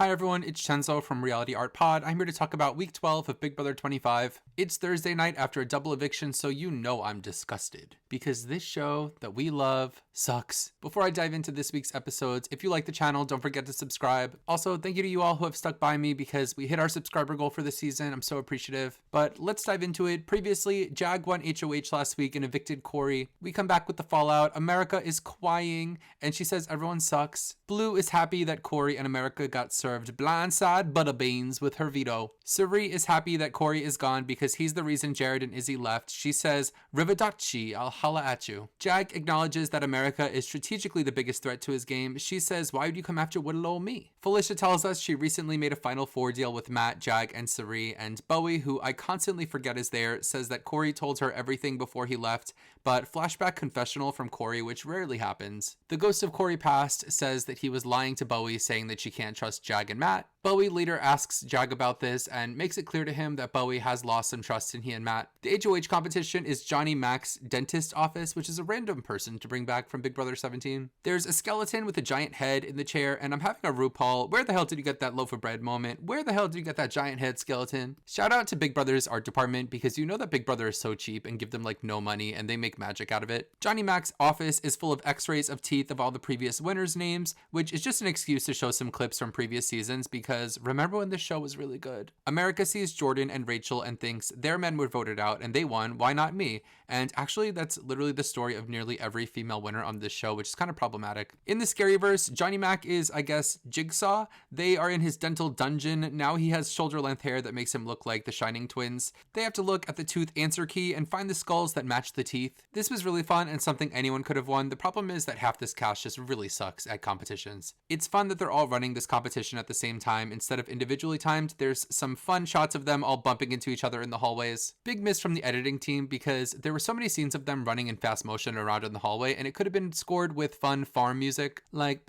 Hi everyone, it's Chenzo from Reality Art Pod. I'm here to talk about week 12 of Big Brother 25. It's Thursday night after a double eviction, so you know I'm disgusted. Because this show that we love sucks. Before I dive into this week's episodes, if you like the channel, don't forget to subscribe. Also, thank you to you all who have stuck by me because we hit our subscriber goal for the season. I'm so appreciative. But let's dive into it. Previously, Jag won HOH last week and evicted Corey. We come back with the fallout. America is crying and she says everyone sucks. Blue is happy that Corey and America got served blindside butter beans with her veto. Siri is happy that Corey is gone because he's the reason Jared and Izzy left. She says, Rivadachi, I'll holla at you. Jag acknowledges that America is strategically the biggest threat to his game. She says, why would you come after little old me? Felicia tells us she recently made a Final Four deal with Matt, Jag, and Siri, and Bowie, who I constantly forget is there, says that Corey told her everything before he left, but flashback confessional from Corey, which rarely happens. The ghost of Corey past says that he was lying to Bowie, saying that she can't trust Jag and Matt. Bowie later asks Jag about this and makes it clear to him that Bowie has lost some trust in he and Matt. The HOH competition is Johnny Mac's dentist office, which is a random person to bring back from Big Brother 17. There's a skeleton with a giant head in the chair, and I'm having a RuPaul, where the hell did you get that loaf of bread moment? Where the hell did you get that giant head skeleton? Shout out to Big Brother's art department because you know that Big Brother is so cheap and give them like no money and they make magic out of it. Johnny Mac's office is full of x-rays of teeth of all the previous winners' names, which is just an excuse to show some clips from previous seasons because remember when this show was really good? America sees Jordan and Rachel and thinks their men were voted out and they won, why not me? And actually that's literally the story of nearly every female winner on this show, which is kind of problematic. In the Scaryverse, Johnny Mac is, I guess, Jigsaw. They are in his dental dungeon. Now he has shoulder length hair that makes him look like the Shining twins. They have to look at the tooth answer key and find the skulls that match the teeth. This was really fun and something anyone could have won. The problem is that half this cast just really sucks at competitions. It's fun that they're all running this competition at the same time instead of individually timed. There's some fun shots of them all bumping into each other in the hallways. Big miss from the editing team because there were so many scenes of them running in fast motion around in the hallway and it could have been scored with fun farm music like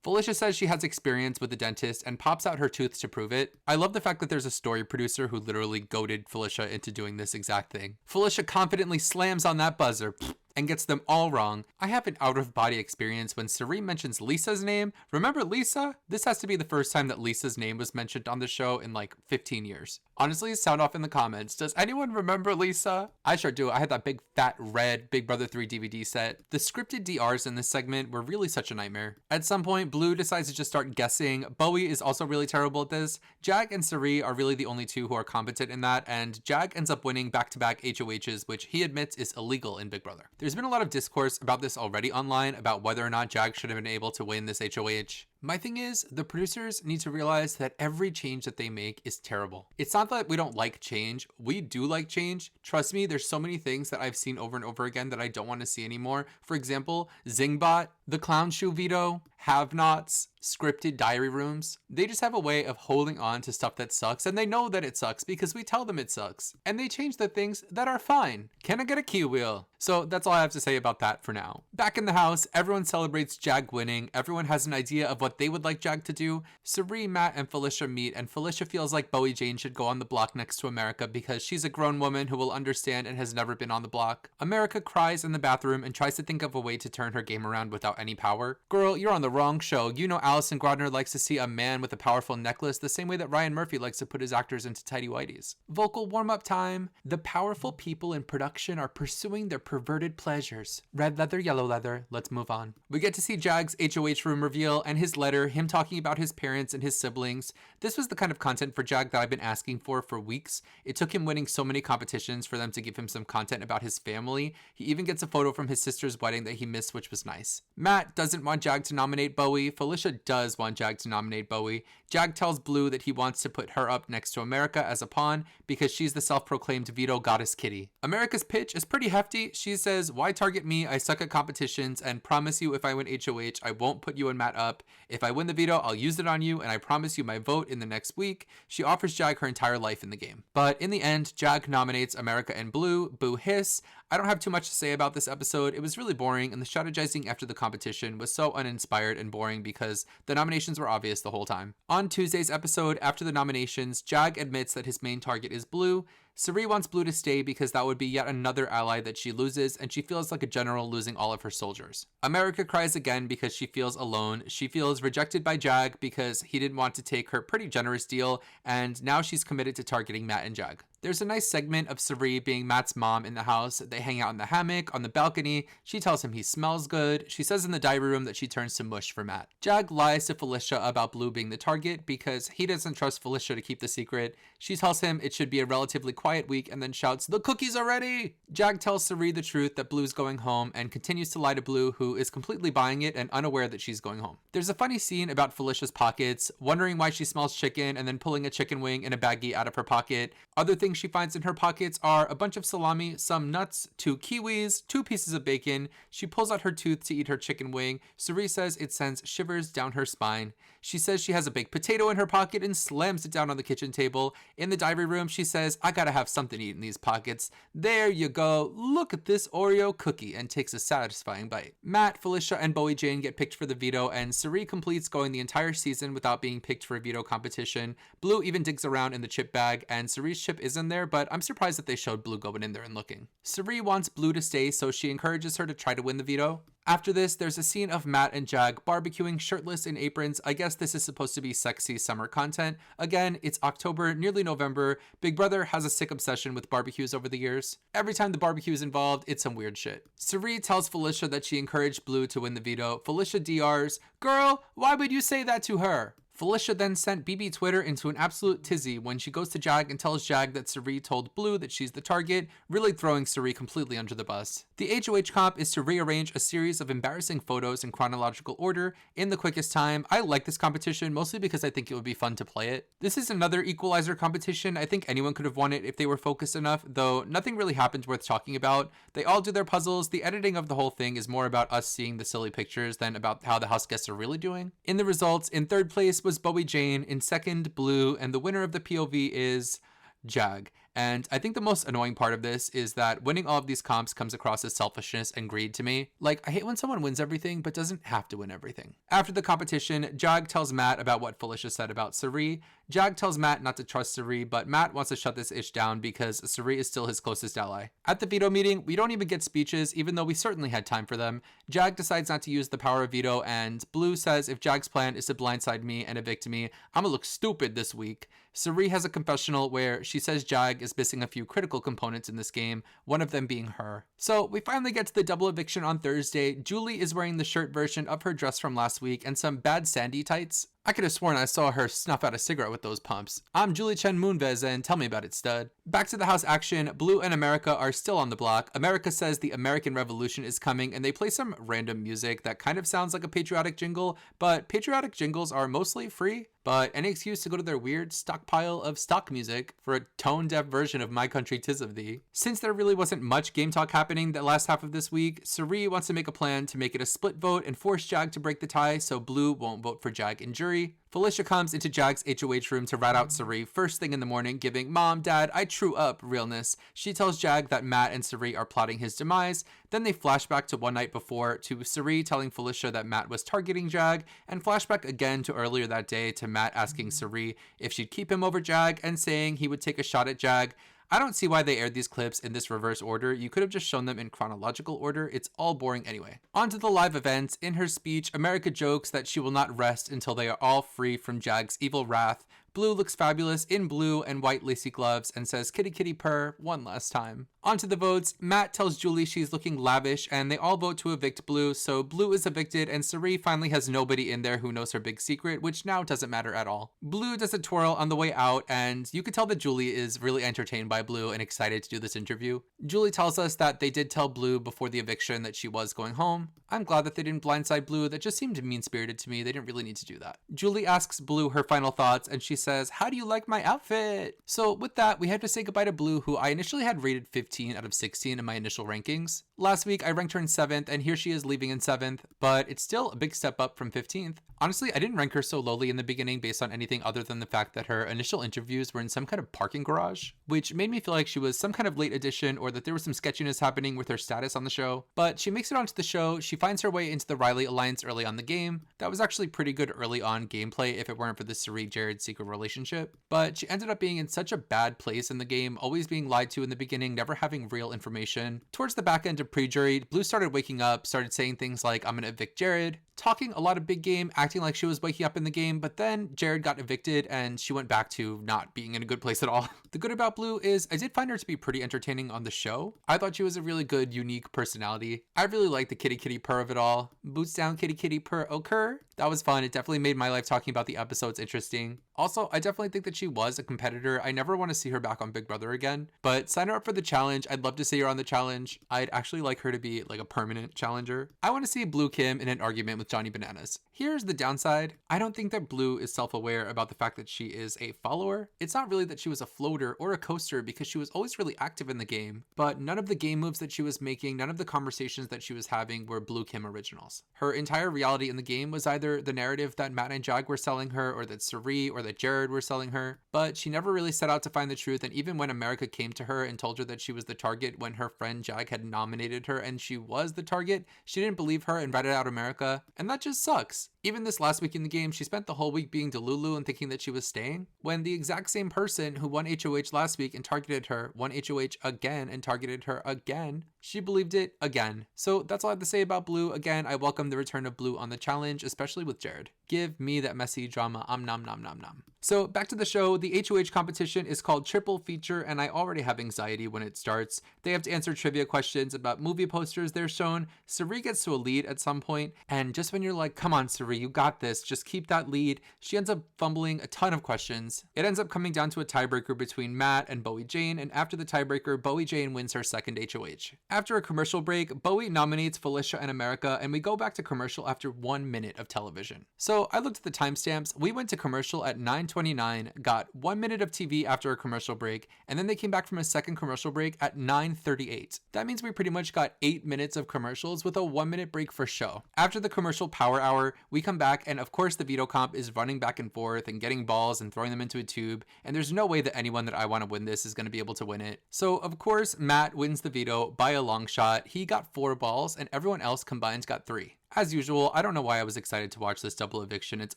Felicia says she has experience with the dentist and pops out her tooth to prove it. I love the fact that there's a story producer who literally goaded Felicia into doing this exact thing. Felicia confidently slams on that buzzer and gets them all wrong. I have an out-of-body experience when Siri mentions Lisa's name. Remember Lisa? This has to be the first time that Lisa's name was mentioned on the show in like 15 years. Honestly, sound off in the comments. Does anyone remember Lisa? I sure do. I had that big fat red Big Brother 3 DVD set. The scripted DRs in this segment were really such a nightmare. At some point, Blue decides to just start guessing. Bowie is also really terrible at this. Jag and Siri are really the only two who are competent in that, and Jag ends up winning back-to-back HOHs, which he admits is illegal in Big Brother. There's been a lot of discourse about this already online, about whether or not Jag should have been able to win this HOH. My thing is, the producers need to realize that every change that they make is terrible. It's not that we don't like change. We do like change. Trust me, there's so many things that I've seen over and over again that I don't want to see anymore. For example, Zingbot, the clown shoe veto, have-nots, scripted diary rooms. They just have a way of holding on to stuff that sucks, and they know that it sucks because we tell them it sucks. And they change the things that are fine. Can I get a key wheel? So that's all I have to say about that for now. Back in the house, everyone celebrates Jag winning. Everyone has an idea of what they would like Jag to do. Siri, Matt, and Felicia meet, and Felicia feels like Bowie Jane should go on the block next to America because she's a grown woman who will understand and has never been on the block. America cries in the bathroom and tries to think of a way to turn her game around without any power. Girl, you're on the wrong show. You know Alison Grodner likes to see a man with a powerful necklace the same way that Ryan Murphy likes to put his actors into tidy whities. Vocal warm-up time. The powerful people in production are pursuing their perverted pleasures. Red leather, yellow leather. Let's move on. We get to see Jag's HOH room reveal and his letter, him talking about his parents and his siblings. This was the kind of content for Jag that I've been asking for weeks. It took him winning so many competitions for them to give him some content about his family. He even gets a photo from his sister's wedding that he missed, which was nice. Matt doesn't want Jag to nominate Bowie. Felicia does want Jag to nominate Bowie. Jag tells Blue that he wants to put her up next to America as a pawn because she's the self-proclaimed veto goddess kitty. America's pitch is pretty hefty. She says, why target me? I suck at competitions and promise you if I win HOH, I won't put you and Matt up. If I win the veto, I'll use it on you and I promise you my vote in the next week. She offers Jag her entire life in the game. But in the end, Jag nominates America and Blue. Boo hiss. I don't have too much to say about this episode. It was really boring and the strategizing after the competition was so uninspired and boring because the nominations were obvious the whole time. On Tuesday's episode, after the nominations, Jag admits that his main target is Blue. Siri wants Blue to stay because that would be yet another ally that she loses, and she feels like a general losing all of her soldiers. America cries again because she feels alone. She feels rejected by Jag because he didn't want to take her pretty generous deal, and now she's committed to targeting Matt and Jag. There's a nice segment of Siri being Matt's mom in the house. They hang out in the hammock, on the balcony. She tells him he smells good. She says in the diary room that she turns to mush for Matt. Jag lies to Felicia about Blue being the target because he doesn't trust Felicia to keep the secret. She tells him it should be a relatively quiet week and then shouts, "The cookies are ready!" Jag tells Siri the truth that Blue's going home and continues to lie to Blue, who is completely buying it and unaware that she's going home. There's a funny scene about Felicia's pockets, wondering why she smells chicken and then pulling a chicken wing in a baggie out of her pocket. Other things she finds in her pockets are a bunch of salami, some nuts, 2 kiwis, 2 pieces of bacon. She pulls out her tooth to eat her chicken wing. Siri says it sends shivers down her spine. She says she has a baked potato in her pocket and slams it down on the kitchen table. In the diary room, she says, "I gotta have something to eat in these pockets. There you go. Look at this Oreo cookie," and takes a satisfying bite. Matt, Felicia, and Bowie Jane get picked for the veto, and Siri completes going the entire season without being picked for a veto competition. Blue even digs around in the chip bag, and Siri's chip is in there, but I'm surprised that they showed Blue going in there and looking. Siri wants Blue to stay, so she encourages her to try to win the veto. After this, there's a scene of Matt and Jag barbecuing shirtless in aprons. I guess this is supposed to be sexy summer content. Again, it's October, nearly November. Big Brother has a sick obsession with barbecues over the years. Every time the barbecue is involved, it's some weird shit. Siri tells Felicia that she encouraged Blue to win the veto. Felicia DRs, "Girl, why would you say that to her?" Felicia then sent BB Twitter into an absolute tizzy when she goes to Jag and tells Jag that Siri told Blue that she's the target, really throwing Siri completely under the bus. The HOH comp is to rearrange a series of embarrassing photos in chronological order in the quickest time. I like this competition mostly because I think it would be fun to play it. This is another equalizer competition. I think anyone could have won it if they were focused enough, though nothing really happens worth talking about. They all do their puzzles. The editing of the whole thing is more about us seeing the silly pictures than about how the house guests are really doing. In the results, in third place was Bowie Jane, in second Blue, and the winner of the POV is Jag. And I think the most annoying part of this is that winning all of these comps comes across as selfishness and greed to me. Like, I hate when someone wins everything but doesn't have to win everything. After the competition, Jag tells Matt about what Felicia said about Siri. Jag tells Matt not to trust Siri, but Matt wants to shut this ish down because Siri is still his closest ally. At the veto meeting, we don't even get speeches, even though we certainly had time for them. Jag decides not to use the power of veto, and Blue says if Jag's plan is to blindside me and evict me, I'm gonna look stupid this week. Siri has a confessional where she says Jag is missing a few critical components in this game, one of them being her. So we finally get to the double eviction on Thursday. Julie is wearing the shirt version of her dress from last week and some bad Sandy tights. I could have sworn I saw her snuff out a cigarette with those pumps. I'm Julie Chen Moonves, and tell me about it, stud. Back to the house action. Blue and America are still on the block. America says the American Revolution is coming, and they play some random music that kind of sounds like a patriotic jingle, but patriotic jingles are mostly free. But any excuse to go to their weird stockpile of stock music for a tone-deaf version of My Country 'Tis of Thee. Since there really wasn't much game talk happening the last half of this week, Siri wants to make a plan to make it a split vote and force Jag to break the tie so Blue won't vote for Jag in jury. Felicia comes into Jag's HOH room to rat out Siri first thing in the morning, giving "Mom, Dad, I true up" realness. She tells Jag that Matt and Siri are plotting his demise. Then they flash back to one night before to Siri telling Felicia that Matt was targeting Jag, and flashback again to earlier that day to Matt asking Siri if she'd keep him over Jag and saying he would take a shot at Jag. I don't see why they aired these clips in this reverse order. You could have just shown them in chronological order. It's all boring anyway. On to the live events. In her speech, America jokes that she will not rest until they are all free from Jag's evil wrath. Blue looks fabulous in blue and white lacy gloves and says kitty kitty purr one last time. On to the votes. Matt tells Julie she's looking lavish and they all vote to evict Blue, so Blue is evicted and Siri finally has nobody in there who knows her big secret, which now doesn't matter at all. Blue does a twirl on the way out and you can tell that Julie is really entertained by Blue and excited to do this interview. Julie tells us that they did tell Blue before the eviction that she was going home. I'm glad that they didn't blindside Blue. That just seemed mean-spirited to me. They didn't really need to do that. Julie asks Blue her final thoughts and she says, "How do you like my outfit?" So with that, we have to say goodbye to Blue, who I initially had rated 15 out of 16 in my initial rankings. Last week, I ranked her in 7th, and here she is leaving in 7th, but it's still a big step up from 15th. Honestly, I didn't rank her so lowly in the beginning based on anything other than the fact that her initial interviews were in some kind of parking garage, which made me feel like she was some kind of late addition or that there was some sketchiness happening with her status on the show. But she makes it onto the show, she finds her way into the Riley Alliance early on the game. That was actually pretty good early on gameplay if it weren't for the Siri-Jared secret relationship, but she ended up being in such a bad place in the game, always being lied to in the beginning, never having real information. Towards the back end of pre-jury, Blue started waking up, started saying things like, I'm gonna evict Jared, talking a lot of big game, acting like she was waking up in the game, but then Jared got evicted and she went back to not being in a good place at all. The good about Blue is I did find her to be pretty entertaining on the show. I thought she was a really good, unique personality. I really liked the kitty kitty purr of it all. Boots down, kitty kitty purr, occur. That was fun. It definitely made my life talking about the episodes interesting. Also, I definitely think that she was a competitor. I never want to see her back on Big Brother again, but sign her up for the challenge. I'd love to see her on the challenge. I'd actually like her to be like a permanent challenger. I want to see Blue Kim in an argument with Johnny Bananas. Here's the downside. I don't think that Blue is self-aware about the fact that she is a follower. It's not really that she was a floater or a coaster because she was always really active in the game, but none of the game moves that she was making, none of the conversations that she was having were Blue Kim originals. Her entire reality in the game was either the narrative that Matt and Jag were selling her, or that Siri or that Jared were selling her, but she never really set out to find the truth. And even when America came to her and told her that she was the target when her friend Jag had nominated her and she was the target, she didn't believe her and ratted out America, and that just sucks. Even this last week in the game, she spent the whole week being Delulu and thinking that she was staying, when the exact same person who won HOH last week and targeted her won HOH again and targeted her again. She believed it again. So that's all I have to say about Blue. Again, I welcome the return of Blue on the challenge, especially with Jared. Give me that messy drama. Nom nom nom nom. So back to the show. The HOH competition is called Triple Feature, and I already have anxiety when it starts. They have to answer trivia questions about movie posters they're shown. Siri gets to a lead at some point, and just when you're like, come on Siri, you got this, just keep that lead, she ends up fumbling a ton of questions. It ends up coming down to a tiebreaker between Matt and Bowie Jane, and after the tiebreaker, Bowie Jane wins her second HOH. After a commercial break, Bowie nominates Felicia and America, and we go back to commercial after 1 minute of television. So I looked at the timestamps. We went to commercial at 9:29, got 1 minute of TV after a commercial break, and then they came back from a second commercial break at 9:38. That means we pretty much got 8 minutes of commercials with a 1 minute break for show. After the commercial power hour, we come back, and of course the veto comp is running back and forth and getting balls and throwing them into a tube, and there's no way that anyone that I want to win this is going to be able to win it. So of course Matt wins the veto by a long shot. He got 4 balls and everyone else combined got 3. As usual, I don't know why I was excited to watch this double eviction. It's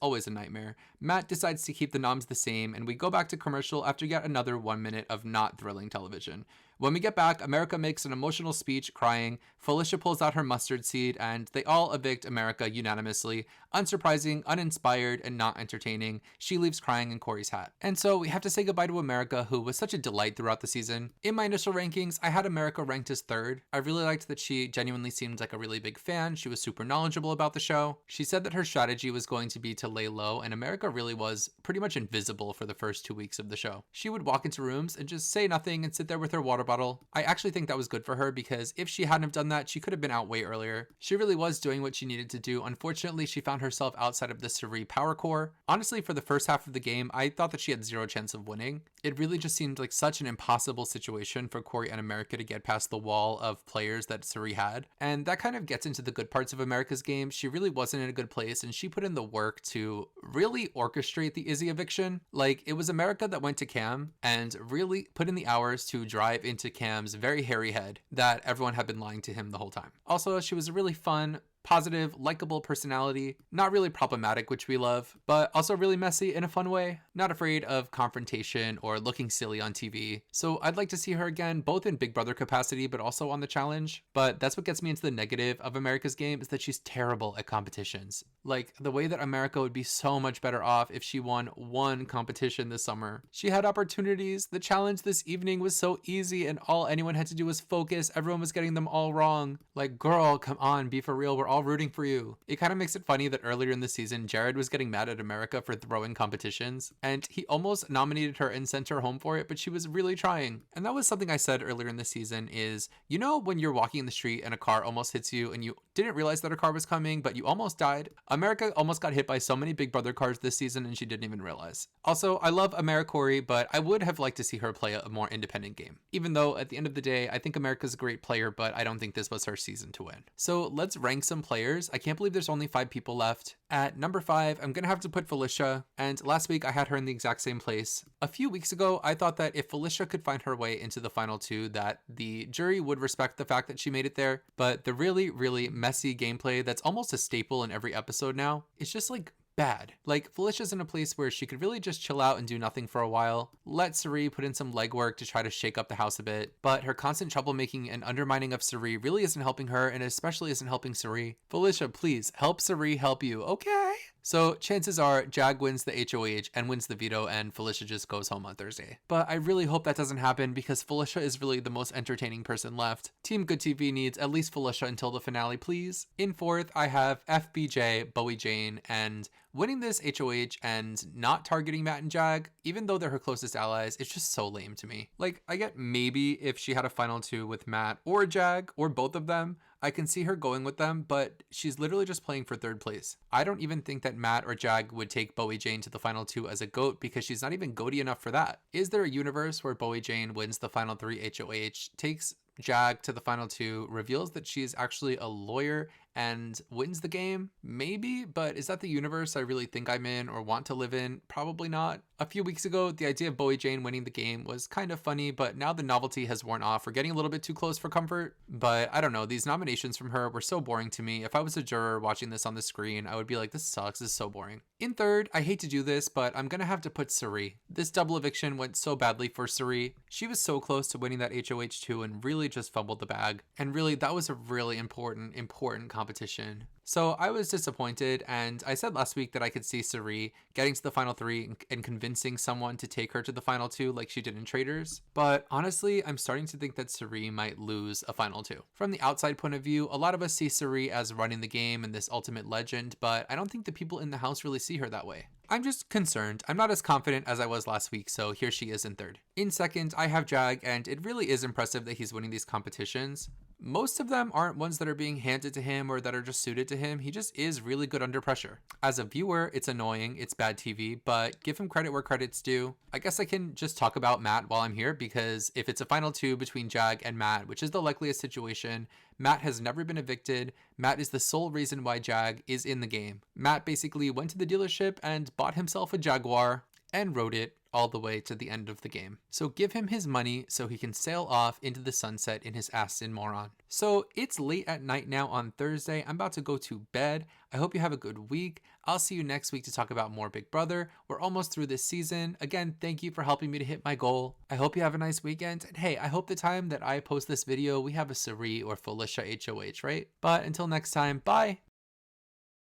always a nightmare. Matt decides to keep the noms the same, and we go back to commercial after yet another 1 minute of not thrilling television. When we get back, America makes an emotional speech crying, Felicia pulls out her mustard seed, and they all evict America unanimously. Unsurprising, uninspired, and not entertaining. She leaves crying in Corey's hat. And so we have to say goodbye to America, who was such a delight throughout the season. In my initial rankings, I had America ranked as 3rd. I really liked that she genuinely seemed like a really big fan. She was super knowledgeable about the show. She said that her strategy was going to be to lay low, and America really was pretty much invisible for the first 2 weeks of the show. She would walk into rooms and just say nothing and sit there with her water bottle. I actually think that was good for her, because if she hadn't have done that, she could have been out way earlier. She really was doing what she needed to do. Unfortunately, she found herself outside of the Siri power core. Honestly, for the first half of the game, I thought that she had 0 chance of winning. It really just seemed like such an impossible situation for Corey and America to get past the wall of players that Siri had. And that kind of gets into the good parts of America's game. She really wasn't in a good place, and she put in the work to really orchestrate the Izzy eviction. Like, it was America that went to Cam and really put in the hours to drive into Cam's very hairy head that everyone had been lying to him the whole time. Also, she was a really fun, positive, likable personality, not really problematic, which we love, but also really messy in a fun way, not afraid of confrontation or looking silly on TV. So I'd like to see her again, both in Big Brother capacity, but also on the challenge. But that's what gets me into the negative of America's game, is that she's terrible at competitions. Like, the way that America would be so much better off if she won one competition this summer. She had opportunities. The challenge this evening was so easy, and all anyone had to do was focus. Everyone was getting them all wrong. Like, girl, come on, be for real. We're all rooting for you. It kind of makes it funny that earlier in the season, Jared was getting mad at America for throwing competitions, and he almost nominated her and sent her home for it, but she was really trying. And that was something I said earlier in the season is, you know, when you're walking in the street and a car almost hits you and you didn't realize that a car was coming, but you almost died? America almost got hit by so many Big Brother cars this season, and she didn't even realize. Also, I love AmeriCorey, but I would have liked to see her play a more independent game. Even though at the end of the day, I think America's a great player, but I don't think this was her season to win. So let's rank some some players. I can't believe there's only 5 people left. At number 5, I'm gonna have to put Felicia, and last week I had her in the exact same place. A few weeks ago, I thought that if Felicia could find her way into the final 2, that the jury would respect the fact that she made it there, but the really, really messy gameplay that's almost a staple in every episode now, is just like bad. Like, Felicia's in a place where she could really just chill out and do nothing for a while, let Siri put in some legwork to try to shake up the house a bit, but her constant troublemaking and undermining of Siri really isn't helping her, and especially isn't helping Siri. Felicia, please help Siri help you, okay? So chances are Jag wins the HOH and wins the veto, and Felicia just goes home on Thursday. But I really hope that doesn't happen, because Felicia is really the most entertaining person left. Team Good TV needs at least Felicia until the finale, please. In 4th, I have FBJ, Bowie Jane, and winning this HOH and not targeting Matt and Jag, even though they're her closest allies, it's just so lame to me. Like, I get maybe if she had a final 2 with Matt or Jag, or both of them, I can see her going with them, but she's literally just playing for 3rd place. I don't even think that Matt or Jag would take Bowie Jane to the final 2 as a GOAT, because she's not even GOATy enough for that. Is there a universe where Bowie Jane wins the final 3 HOH, takes Jag to the final 2, reveals that she's actually a lawyer, and wins the game? Maybe, but is that the universe I really think I'm in or want to live in? Probably not. A few weeks ago, the idea of Bowie Jane winning the game was kind of funny, but now the novelty has worn off. We're getting a little bit too close for comfort, but I don't know. These nominations from her were so boring to me. If I was a juror watching this on the screen, I would be like, this sucks, this is so boring. In 3rd, I hate to do this, but I'm gonna have to put Siri. This double eviction went so badly for Siri. She was so close to winning that HOH 2 and really just fumbled the bag. And really, that was a really important competition. So I was disappointed, and I said last week that I could see Siri getting to the final 3 and convincing someone to take her to the final 2 like she did in Traders. But honestly, I'm starting to think that Siri might lose a final 2. From the outside point of view, a lot of us see Siri as running the game and this ultimate legend, but I don't think the people in the house really see her that way. I'm just concerned. I'm not as confident as I was last week, so here she is in 3rd. In 2nd, I have Jag, and it really is impressive that he's winning these competitions. Most of them aren't ones that are being handed to him or that are just suited to him. He just is really good under pressure. As a viewer, it's annoying, it's bad TV, but give him credit where credit's due. I guess I can just talk about Matt while I'm here, because if it's a final 2 between Jag and Matt, which is the likeliest situation, Matt has never been evicted. Matt is the sole reason why Jag is in the game. Matt basically went to the dealership and bought himself a Jaguar and rode it all the way to the end of the game. So give him his money so he can sail off into the sunset in his Aston Moron. So it's late at night now on Thursday. I'm about to go to bed. I hope you have a good week. I'll see you next week to talk about more Big Brother. We're almost through this season. Again, thank you for helping me to hit my goal. I hope you have a nice weekend. And hey, I hope the time that I post this video, we have a Siri or Felicia HOH, right? But until next time, bye.